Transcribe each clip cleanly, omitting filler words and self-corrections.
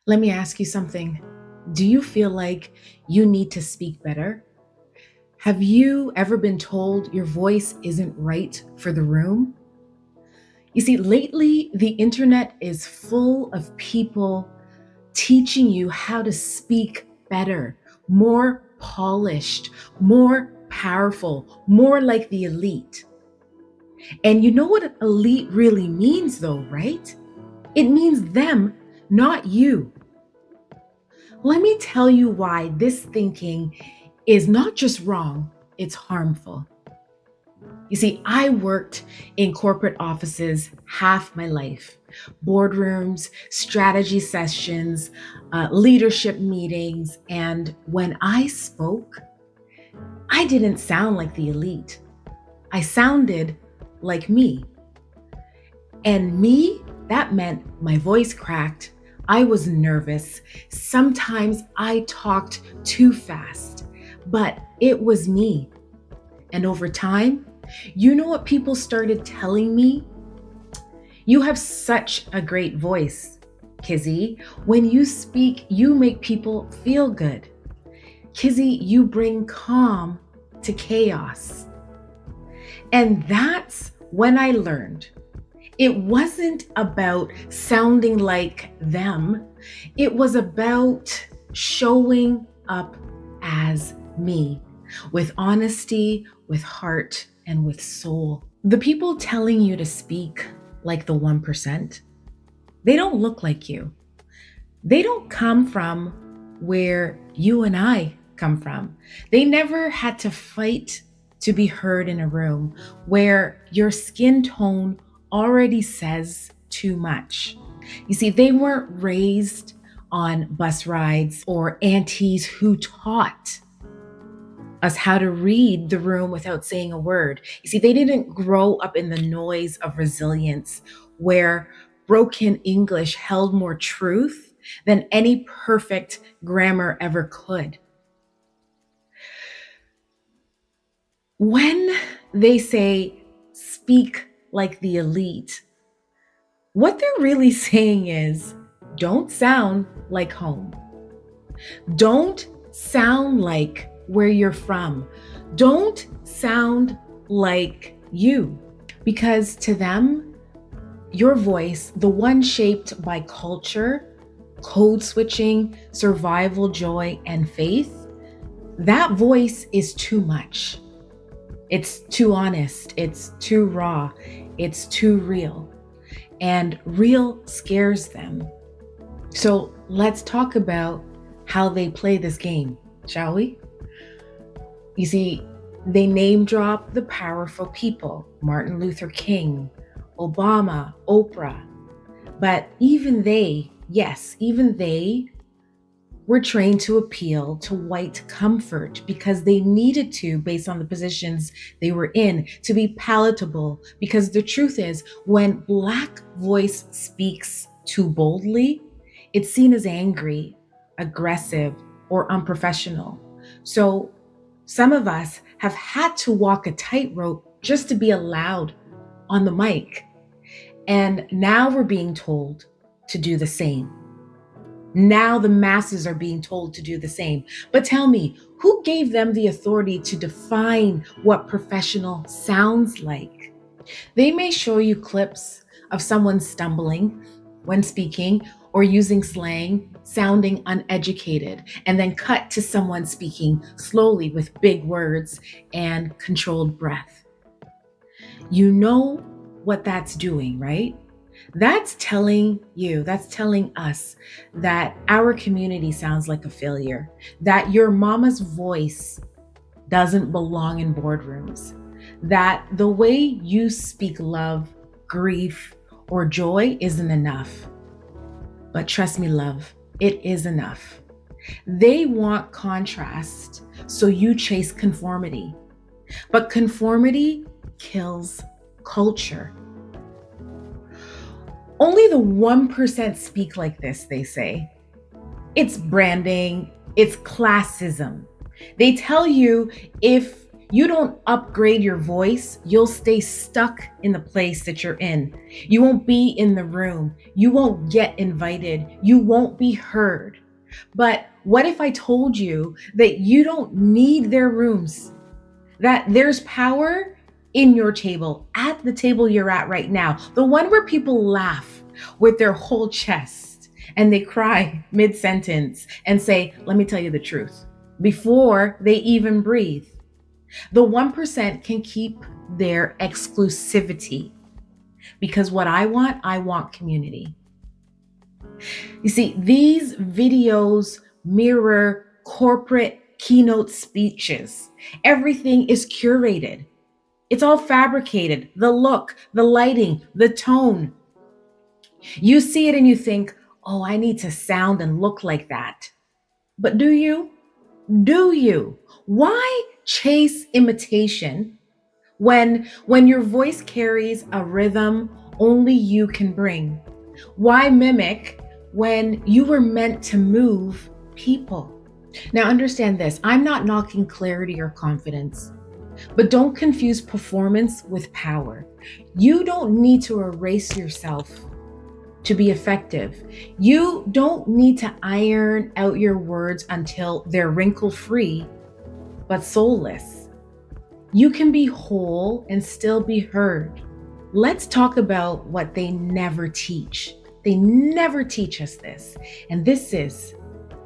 Let me ask you something. Do you feel like you need to speak better? Have you ever been told your voice isn't right for the room? You see, lately, the internet is full of people teaching you how to speak better, more polished, more powerful, more like the elite. And you know what elite really means, though, right? It means them, not you. Let me tell you why this thinking is not just wrong, it's harmful. You see, I worked in corporate offices half my life, boardrooms, strategy sessions, leadership meetings. And when I spoke, I didn't sound like the elite. I sounded like me. And me, that meant my voice cracked. I was nervous. Sometimes I talked too fast, but it was me. And over time, you know what people started telling me? You have such a great voice, Kizzy. When you speak, you make people feel good. Kizzy, you bring calm to chaos. And that's when I learned it wasn't about sounding like them, it was about showing up as me with honesty, with heart, and with soul. The people telling you to speak like the 1%, they don't look like you. They don't come from where you and I come from. They never had to fight to be heard in a room where your skin tone already says too much. You see, they weren't raised on bus rides or aunties who taught us how to read the room without saying a word. You see, they didn't grow up in the noise of resilience where broken English held more truth than any perfect grammar ever could. When they say speak like the elite, what they're really saying is don't sound like home. Don't sound like where you're from. Don't sound like you. Because to them, your voice, the one shaped by culture, code switching, survival joy, and faith, that voice is too much. It's too honest. It's too raw. It's too real. And real scares them. So let's talk about how they play this game, shall we? You see, they name drop the powerful people, Martin Luther King, Obama, Oprah. But even they, yes, even they were trained to appeal to white comfort because they needed to, based on the positions they were in, to be palatable. Because the truth is, when Black voice speaks too boldly, it's seen as angry, aggressive, or unprofessional. So some of us have had to walk a tightrope just to be allowed on the mic. And now we're being told to do the same. Now the masses are being told to do the same. But tell me, who gave them the authority to define what professional sounds like? They may show you clips of someone stumbling when speaking or using slang, sounding uneducated, and then cut to someone speaking slowly with big words and controlled breath. You know what that's doing, right? That's telling you, that's telling us that our community sounds like a failure, that your mama's voice doesn't belong in boardrooms, that the way you speak love, grief, or joy isn't enough. But trust me, love, it is enough. They want contrast, so you chase conformity. But conformity kills culture. Only the 1% speak like this, they say. It's branding, it's classism. They tell you if You don't upgrade your voice, you'll stay stuck in the place that you're in. You won't be in the room. You won't get invited. You won't be heard. But what if I told you that you don't need their rooms? That there's power in your table, at the table you're at right now, the one where people laugh with their whole chest and they cry mid sentence and say, let me tell you the truth, before they even breathe. The 1% can keep their exclusivity because what I want community. You see, these videos mirror corporate keynote speeches. Everything is curated. It's all fabricated. The look, the lighting, the tone. You see it and you think, oh, I need to sound and look like that. But do you? Do you? Why chase imitation when your voice carries a rhythm only you can bring? Why mimic when you were meant to move people? Now understand this, I'm not knocking clarity or confidence, but don't confuse performance with power. You don't need to erase yourself to be effective. You don't need to iron out your words until they're wrinkle-free, but soulless. You can be whole and still be heard. Let's talk about what they never teach. They never teach us this. And this is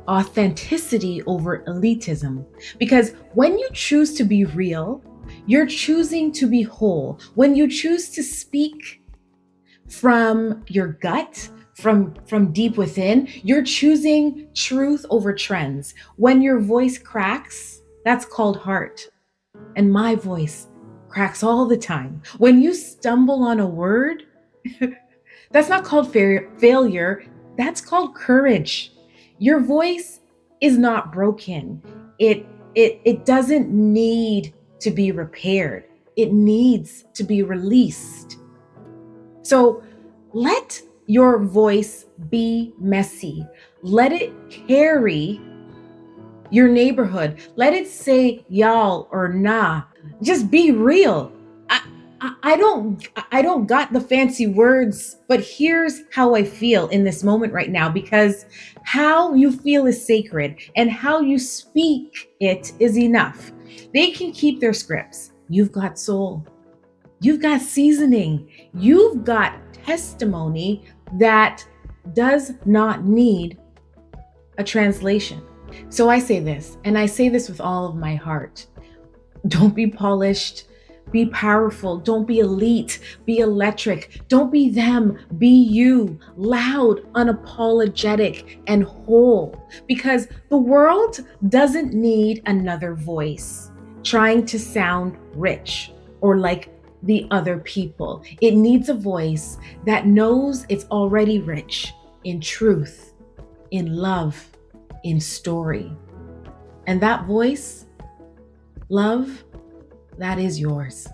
authenticity over elitism. Because when you choose to be real, you're choosing to be whole. When you choose to speak from your gut, from deep within, you're choosing truth over trends. When your voice cracks, that's called heart. And my voice cracks all the time. When you stumble on a word, that's not called failure, that's called courage. Your voice is not broken. It doesn't need to be repaired. It needs to be released. So let your voice be messy. Let it carry your neighborhood. Let it say y'all or nah. Just be real. I don't got the fancy words, but here's how I feel in this moment right now, because how you feel is sacred and how you speak it is enough. They can keep their scripts. You've got soul. You've got seasoning. You've got testimony that does not need a translation. So I say this, and I say this with all of my heart. Don't be polished. Be powerful. Don't be elite. Be electric. Don't be them. Be you. Loud, unapologetic, and whole. Because the world doesn't need another voice trying to sound rich or like the other people. It needs a voice that knows it's already rich in truth, in love, in story. And that voice, love, that is yours.